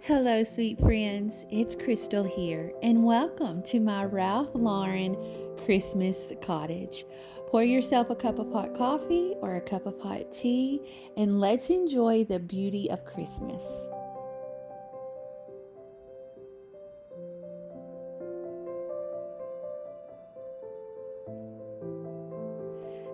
Hello, sweet friends. It's Crystal here, and welcome to my Ralph Lauren Christmas Cottage. Pour yourself a cup of hot coffee or a cup of hot tea, and let's enjoy the beauty of Christmas.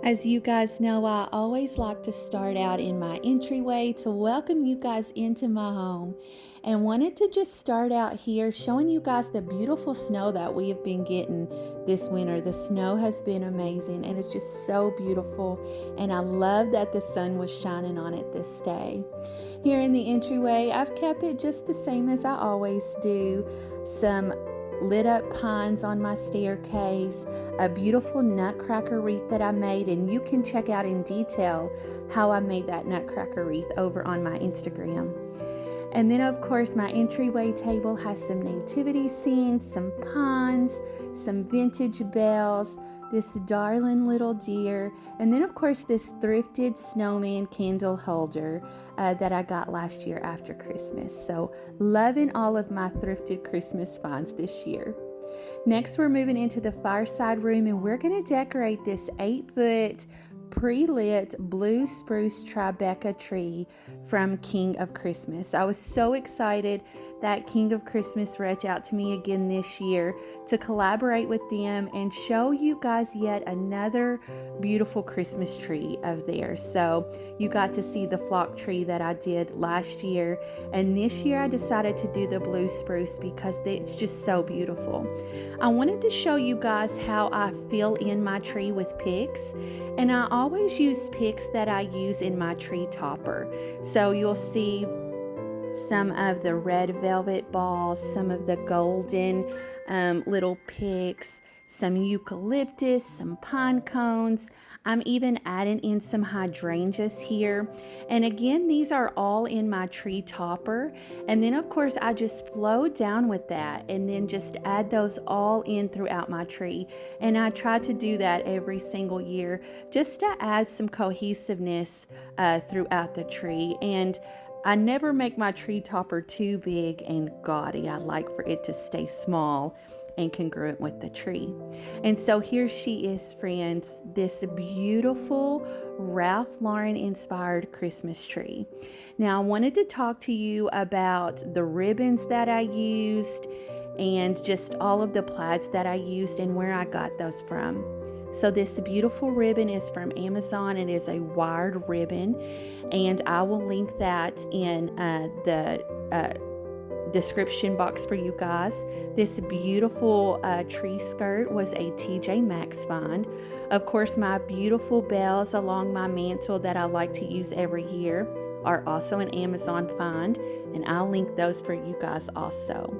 As you guys know, I always like to start out in my entryway to welcome you guys into my home, and wanted to just start out here showing you guys the beautiful snow that we have been getting this winter. The snow has been amazing and it's just so beautiful, and I love that the sun was shining on it this day. Here in the entryway, I've kept it just the same as I always do. Some lit up pines on my staircase, a beautiful nutcracker wreath that I made, and you can check out in detail how I made that nutcracker wreath over on my Instagram. And then of course my entryway table has some nativity scenes, some pines, some vintage bells, this darling little deer, and then of course this thrifted snowman candle holder that I got last year after Christmas. So loving all of my thrifted Christmas finds this year. Next, we're moving into the fireside room, and we're going to decorate this 8-foot pre-lit blue spruce Tribeca tree from King of Christmas. I was so excited that King of Christmas reached out to me again this year to collaborate with them and show you guys yet another beautiful Christmas tree of theirs. So you got to see the flock tree that I did last year, and this year I decided to do the blue spruce because it's just so beautiful. I wanted to show you guys how I fill in my tree with picks, and I always use picks that I use in my tree topper. So you'll see some of the red velvet balls, some of the golden little picks, some eucalyptus, some pine cones. I'm even adding in some hydrangeas here. And again, these are all in my tree topper. And then of course I just flow down with that and then just add those all in throughout my tree. And I try to do that every single year just to add some cohesiveness throughout the tree. And I never make my tree topper too big and gaudy. I like for it to stay small and congruent with the tree. And so here she is, friends, this beautiful Ralph Lauren inspired Christmas tree. Now I wanted to talk to you about the ribbons that I used and just all of the plaids that I used and where I got those from. So this beautiful ribbon is from Amazon. It is a wired ribbon, and I will link that in the description box for you guys. This beautiful tree skirt was a TJ Maxx find. Of course, my beautiful bells along my mantle that I like to use every year are also an Amazon find, and I'll link those for you guys also.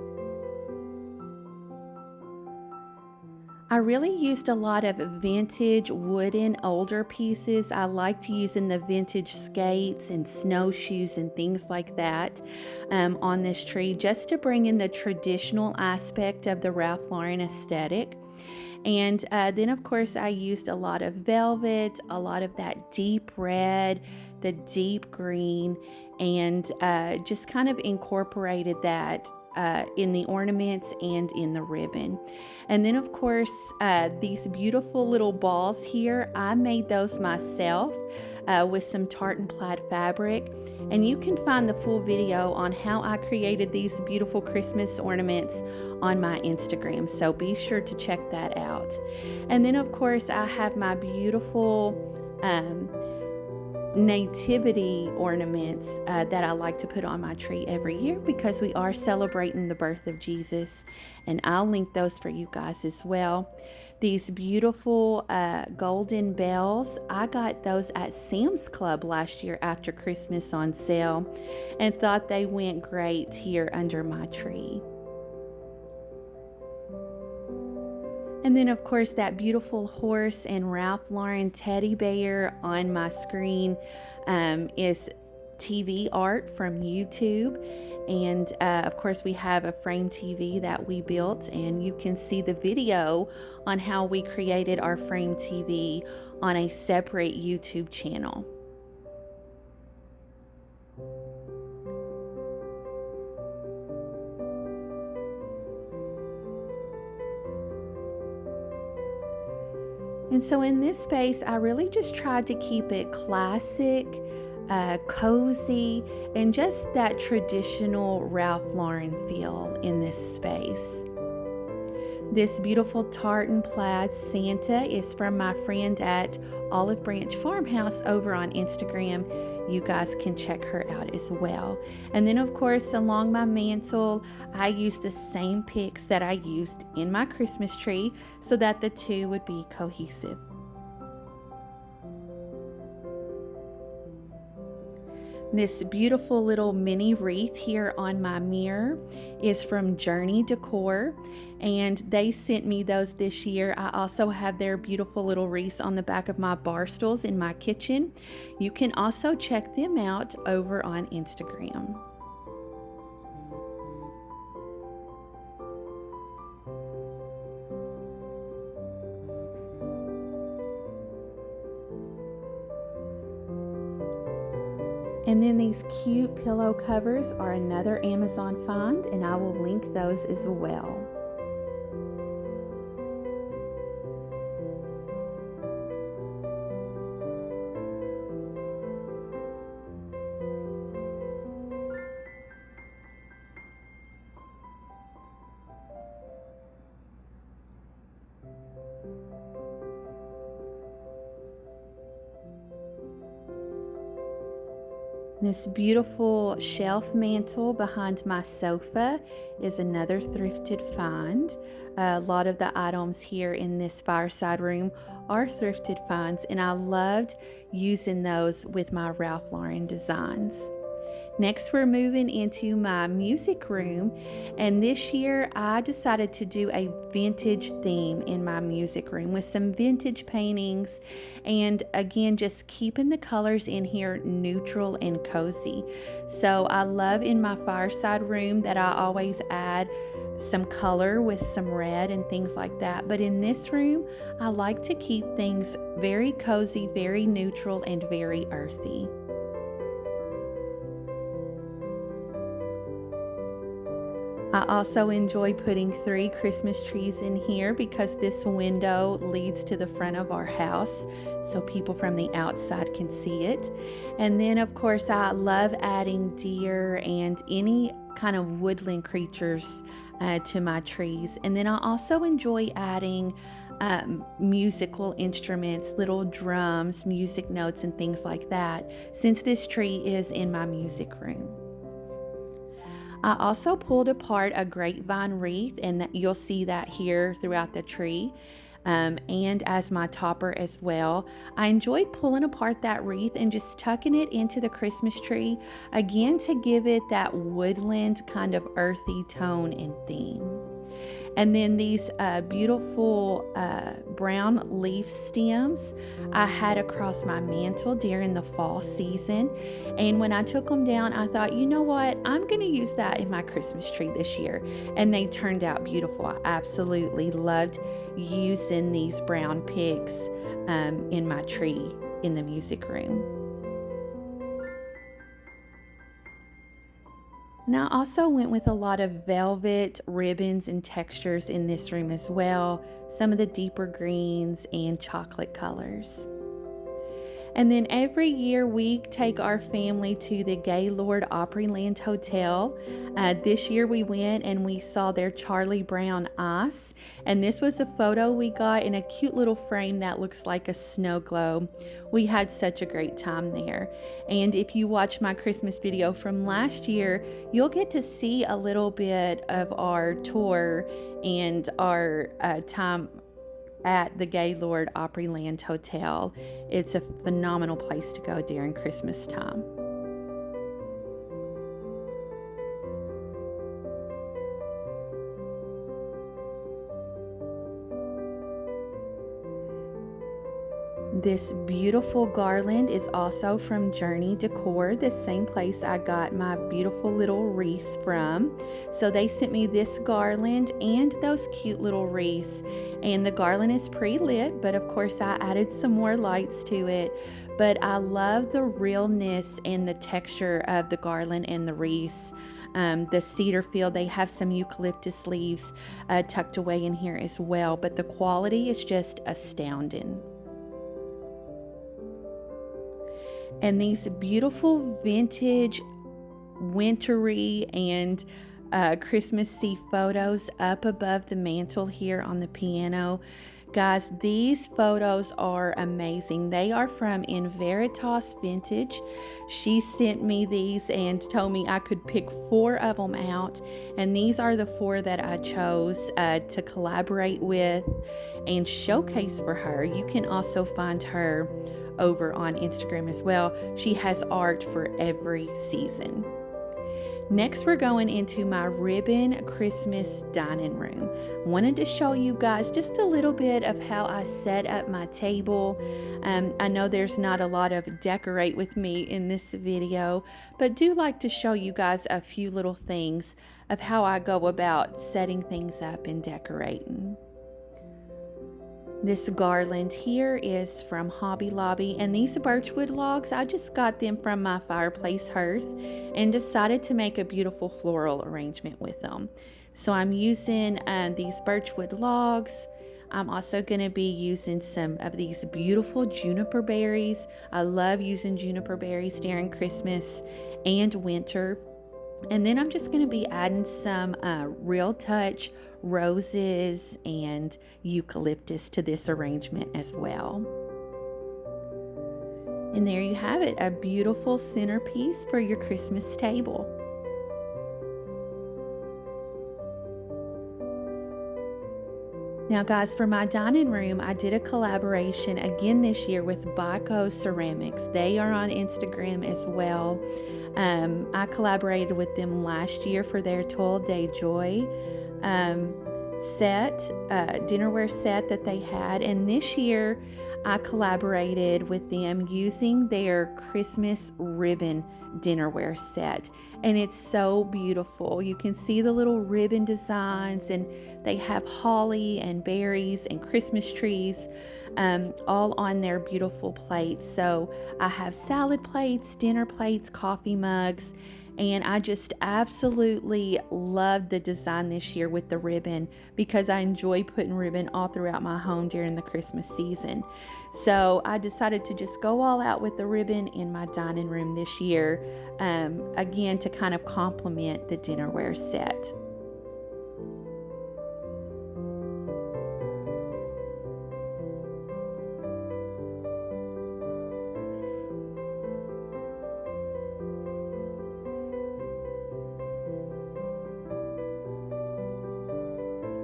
I really used a lot of vintage wooden older pieces. I liked using the vintage skates and snowshoes and things like that on this tree, just to bring in the traditional aspect of the Ralph Lauren aesthetic. And then of course I used a lot of velvet, a lot of that deep red, the deep green, and just kind of incorporated that in the ornaments and in the ribbon. And then of course these beautiful little balls here, I made those myself with some tartan plaid fabric, and you can find the full video on how I created these beautiful Christmas ornaments on my Instagram, so be sure to check that out. And then of course I have my beautiful nativity ornaments that I like to put on my tree every year because we are celebrating the birth of Jesus, and I'll link those for you guys as well. These beautiful golden bells, I got those at Sam's Club last year after Christmas on sale and thought they went great here under my tree. And then of course that beautiful horse and Ralph Lauren teddy bear on my screen is TV art from YouTube. And of course we have a frame TV that we built, and you can see the video on how we created our frame TV on a separate YouTube channel. And so in this space, I really just tried to keep it classic, cozy, and just that traditional Ralph Lauren feel in this space. This beautiful tartan plaid Santa is from my friend at Olive Branch Farmhouse over on Instagram. You guys can check her out as well. And then of course along my mantle, I used the same picks that I used in my Christmas tree so that the two would be cohesive. This beautiful little mini wreath here on my mirror is from Decor, and they sent me those this year. I also have their beautiful little wreaths on the back of my bar stools in my kitchen. You can also check them out over on Instagram. And then these cute pillow covers are another Amazon find, and I will link those as well. This beautiful shelf mantle behind my sofa is another thrifted find. A lot of the items here in this fireside room are thrifted finds, and I loved using those with my Ralph Lauren designs. Next, we're moving into my music room, and this year I decided to do a vintage theme in my music room with some vintage paintings, and again just keeping the colors in here neutral and cozy. So I love in my fireside room that I always add some color with some red and things like that, but in this room I like to keep things very cozy, very neutral, and very earthy. I also enjoy putting 3 Christmas trees in here because this window leads to the front of our house so people from the outside can see it. And then of course I love adding deer and any kind of woodland creatures to my trees. And then I also enjoy adding musical instruments, little drums, music notes, and things like that, since this tree is in my music room. I also pulled apart a grapevine wreath, and you'll see that here throughout the tree, and as my topper as well. I enjoyed pulling apart that wreath and just tucking it into the Christmas tree, again to give it that woodland kind of earthy tone and theme. And then these beautiful brown leaf stems I had across my mantle during the fall season. And when I took them down, I thought, you know what? I'm going to use that in my Christmas tree this year. And they turned out beautiful. I absolutely loved using these brown pigs in my tree in the music room. And I also went with a lot of velvet ribbons and textures in this room as well, some of the deeper greens and chocolate colors. And then every year we take our family to the Gaylord Opryland Hotel. This year we went and we saw their Charlie Brown ice. And this was a photo we got in a cute little frame that looks like a snow globe. We had such a great time there. And if you watch my Christmas video from last year, you'll get to see a little bit of our tour and our time at the Gaylord Opryland Hotel. It's a phenomenal place to go during Christmas time. This beautiful garland is also from Decor, the same place I got my beautiful little wreaths from. So they sent me this garland and those cute little wreaths. And the garland is pre-lit, but of course I added some more lights to it. But I love the realness and the texture of the garland and the wreaths. the cedar feel. They have some eucalyptus leaves tucked away in here as well, but the quality is just astounding. And these beautiful vintage, wintry, and Christmassy photos up above the mantle here on the piano. Guys, these photos are amazing. They are from InVeritas Vintage. She sent me these and told me I could pick 4 of them out. And these are the 4 that I chose to collaborate with and showcase for her. You can also find her over on Instagram as well. She has art for every season. Next, we're going into my ribbon Christmas dining room. Wanted to show you guys just a little bit of how I set up my table. I know there's not a lot of decorate with me in this video, but do like to show you guys a few little things of how I go about setting things up and decorating. This garland here is from Hobby Lobby, and these birchwood logs, I just got them from my fireplace hearth and decided to make a beautiful floral arrangement with them. So I'm using these birchwood logs. I'm also going to be using some of these beautiful juniper berries. I love using juniper berries during Christmas and winter. And then I'm just going to be adding some Real Touch roses and eucalyptus to this arrangement as well. And there you have it, a beautiful centerpiece for your Christmas table. Now guys, for my dining room, I did a collaboration again this year with Bico Ceramics. They are on Instagram as well. I collaborated with them last year for their Toil Day Joy dinnerware set that they had, and this year I collaborated with them using their Christmas ribbon dinnerware set, and it's so beautiful. You can see the little ribbon designs, and they have holly and berries and Christmas trees all on their beautiful plates. So I have salad plates, dinner plates, coffee mugs, and I just absolutely love the design this year with the ribbon because I enjoy putting ribbon all throughout my home during the Christmas season. So I decided to just go all out with the ribbon in my dining room this year, again, to kind of complement the dinnerware set.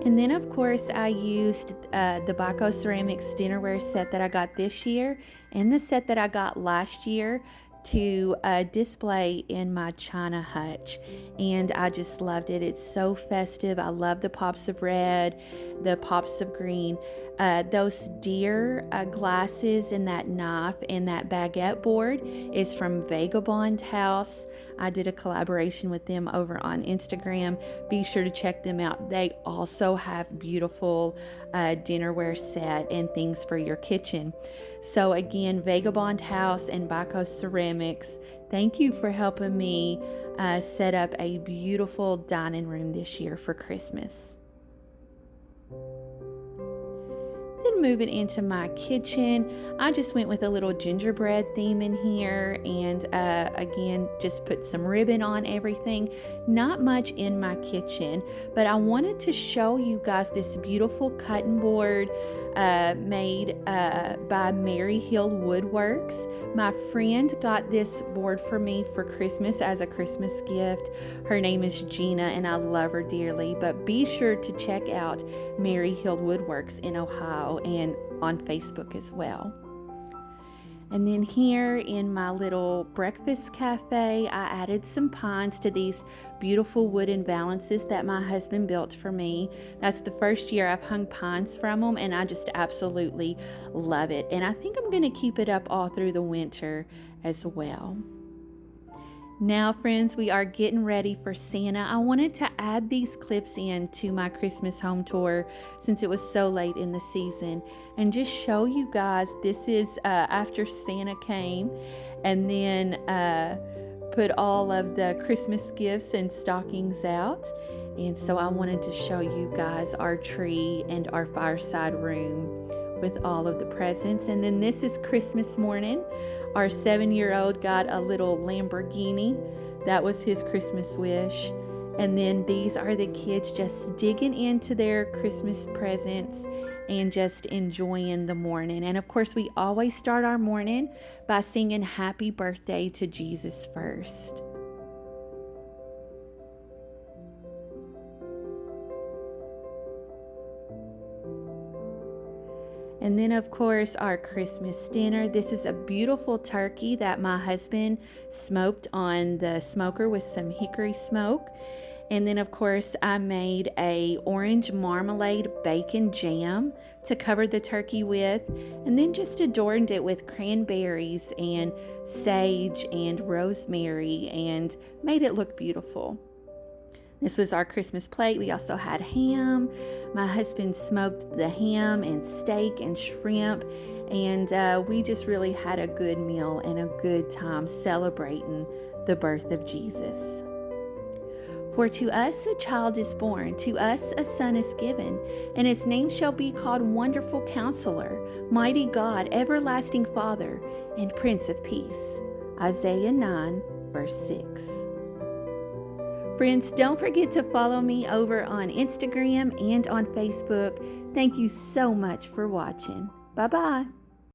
And then of course I used the Bico Ceramics dinnerware set that I got this year and the set that I got last year to display in my china hutch, and I just loved it. It's so festive. I love the pops of red, the pops of green. Those deer glasses and that knife and that baguette board is from VagaBond House. I did a collaboration with them over on Instagram. Be sure to check them out. They also have beautiful dinnerware set and things for your kitchen. So again, VagaBond House and Bico Ceramics, thank you for helping me set up a beautiful dining room this year for Christmas. Then moving into my kitchen, I just went with a little gingerbread theme in here, and again, just put some ribbon on everything. Not much in my kitchen, but I wanted to show you guys this beautiful cutting board made by Mary Hill Woodworks. My friend got this board for me for Christmas as a Christmas gift. Her name is Gina, and I love her dearly, but be sure to check out Mary Hill Woodworks in Ohio and on Facebook as well. And then here in my little breakfast cafe, I added some pines to these beautiful wooden valances that my husband built for me. That's the first year I've hung pines from them, and I just absolutely love it. And I think I'm going to keep it up all through the winter as well. Now, friends, we are getting ready for Santa. I wanted to add these clips in to my Christmas home tour since it was so late in the season and just show you guys. This is after Santa came, and then put all of the Christmas gifts and stockings out. And so I wanted to show you guys our tree and our fireside room with all of the presents. And then this is Christmas morning. Our 7-year-old got a little Lamborghini. That was his Christmas wish. And then these are the kids just digging into their Christmas presents and just enjoying the morning. And of course, we always start our morning by singing happy birthday to Jesus first. And then, of course, our Christmas dinner. This is a beautiful turkey that my husband smoked on the smoker with some hickory smoke. And then, of course, I made a orange marmalade bacon jam to cover the turkey with, and then just adorned it with cranberries and sage and rosemary and made it look beautiful. This was our Christmas plate. We also had ham. My husband smoked the ham and steak and shrimp, and we just really had a good meal and a good time celebrating the birth of Jesus. For to us a child is born, to us a son is given, and his name shall be called Wonderful Counselor, Mighty God, Everlasting Father, and Prince of Peace. Isaiah 9, verse 6. Friends, don't forget to follow me over on Instagram and on Facebook. Thank you so much for watching. Bye-bye.